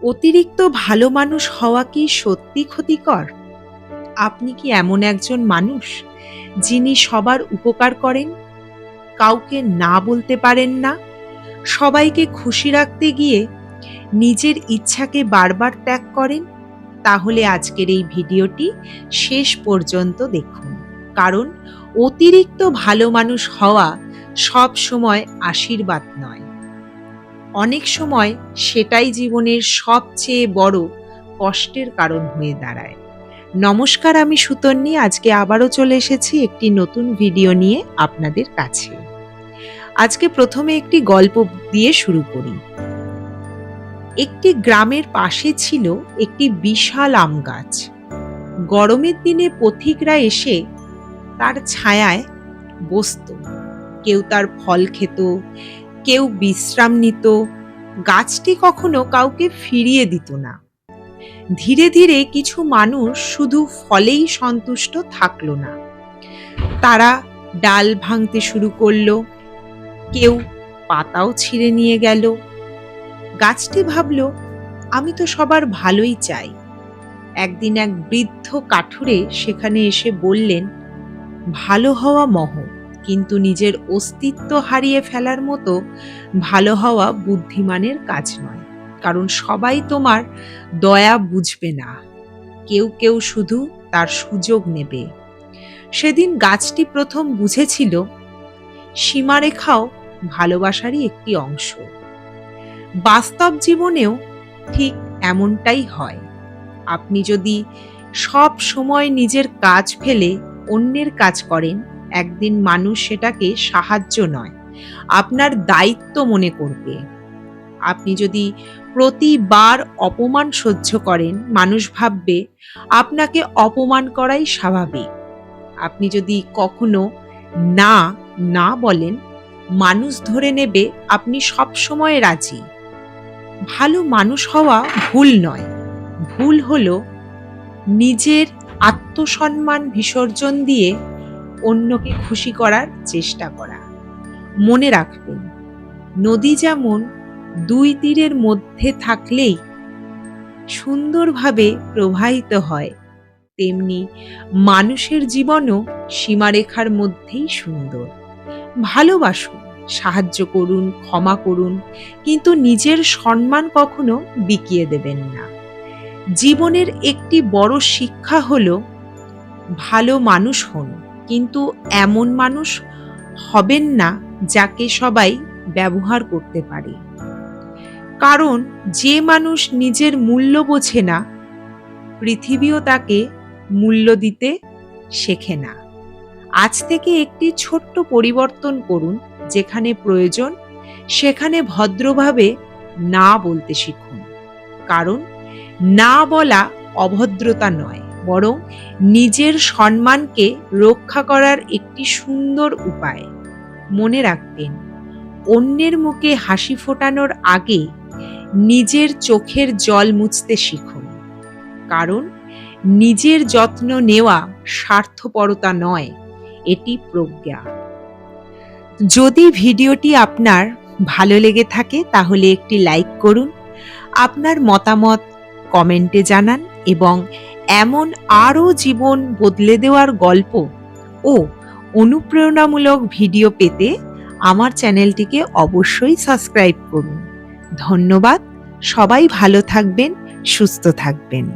অতিরিক্ত ভালো মানুষ হওয়া কি সত্যি ক্ষতিকর? আপনি কি এমন একজন মানুষ যিনি সবার উপকার করেন, কাউকে না বলতে পারেন না, সবাইকে খুশি রাখতে গিয়ে নিজের ইচ্ছাকে বারবার ত্যাগ করেন? তাহলে আজকের এই ভিডিওটি শেষ পর্যন্ত দেখুন। কারণ অতিরিক্ত ভালো মানুষ হওয়া সব সময় আশীর্বাদ নয়। অনেক সময় সেটাই জীবনের সবচেয়ে বড় কষ্টের কারণ হয়ে দাঁড়ায়। নমস্কার, আমি সুতন্নি। আজকে আবারও চলে এসেছি একটি নতুন ভিডিও নিয়ে আপনাদের কাছে। আজকে প্রথমে একটি গল্প দিয়ে শুরু করি। একটি গ্রামের পাশে ছিল একটি বিশাল আম গাছ। গরমের দিনে পথিকরা এসে তার ছায়ায় বসত। কেউ তার ফল খেত, কেউ বিশ্রাম নিত। গাছটি কখনো কাউকে ফিরিয়ে দিত না। ধীরে ধীরে কিছু মানুষ শুধু ফলেই সন্তুষ্ট থাকলো না। তারা ডাল ভাঙতে শুরু করলো, কেউ পাতাও ছিঁড়ে নিয়ে গেল। গাছটি ভাবল, আমি তো সবার ভালোই চাই। একদিন এক বৃদ্ধ কাঠুরে সেখানে এসে বললেন, ভালো হওয়া মহৎ, কিন্তু নিজের অস্তিত্ব হারিয়ে ফেলার মতো ভালো হওয়া বুদ্ধিমানের কাজ নয়। কারণ সবাই তোমার দয়া বুঝবে না, কেউ কেউ শুধু তার সুযোগ নেবে। সেদিন গাছটি প্রথম বুঝেছিল সীমারেখাও ভালোবাসারই একটি অংশ। বাস্তব জীবনেও ঠিক এমনটাই হয়। আপনি যদি সব সময় নিজের কাজ ফেলে অন্যের কাজ করেন, একদিন মানুষ সেটাকে সাহায্য নয়, আপনার দায়িত্ব মনে করবে। আপনি যদি প্রতিবার অপমান সহ্য করেন, মানুষ ভাববে আপনাকে অপমান করাই স্বাভাবিক। আপনি যদি কখনো না না বলেন, মানুষ ধরে নেবে আপনি সব সময় রাজি। ভালো মানুষ হওয়া ভুল নয়, ভুল হলো নিজের আত্মসম্মান বিসর্জন দিয়ে অন্যকে খুশি করার চেষ্টা করা। মনে রাখবেন, নদী যেমন দুই তীরের মধ্যে থাকলেই সুন্দরভাবে প্রবাহিত হয়, তেমনি মানুষের জীবনও সীমারেখার মধ্যেই সুন্দর। ভালোবাসুন, সাহায্য করুন, ক্ষমা করুন, কিন্তু নিজের সম্মান কখনো বিকিয়ে দেবেন না। জীবনের একটি বড় শিক্ষা হলো, ভালো মানুষ হন, কিন্তু এমন মানুষ হবেন না যাকে সবাই ব্যবহার করতে পারে। কারণ যে মানুষ নিজের মূল্য বোঝে না, পৃথিবীও তাকে মূল্য দিতে শেখে না। আজ থেকে একটি ছোট্ট পরিবর্তন করুন। যেখানে প্রয়োজন সেখানে ভদ্রভাবে না বলতে শিখুন। কারণ না বলা অভদ্রতা নয়, বরং নিজের সম্মানকে রক্ষা করার একটি সুন্দর উপায়। মনে রাখবেন, অন্যের মুখে হাসি ফোটানোর আগে নিজের চোখের জল মুছতে শিখুন। কারণ নিজের যত্ন নেওয়া স্বার্থপরতা নয়, এটি প্রজ্ঞা। যদি ভিডিওটি আপনার ভালো লেগে থাকে তাহলে একটি লাইক করুন, আপনার মতামত কমেন্টে জানান এবং এমন আরও জীবন বদলে দেওয়ার গল্প ও অনুপ্রেরণামূলক ভিডিও পেতে আমার চ্যানেলটিকে অবশ্যই সাবস্ক্রাইব করুন। ধন্যবাদ। সবাই ভালো থাকবেন, সুস্থ থাকবেন।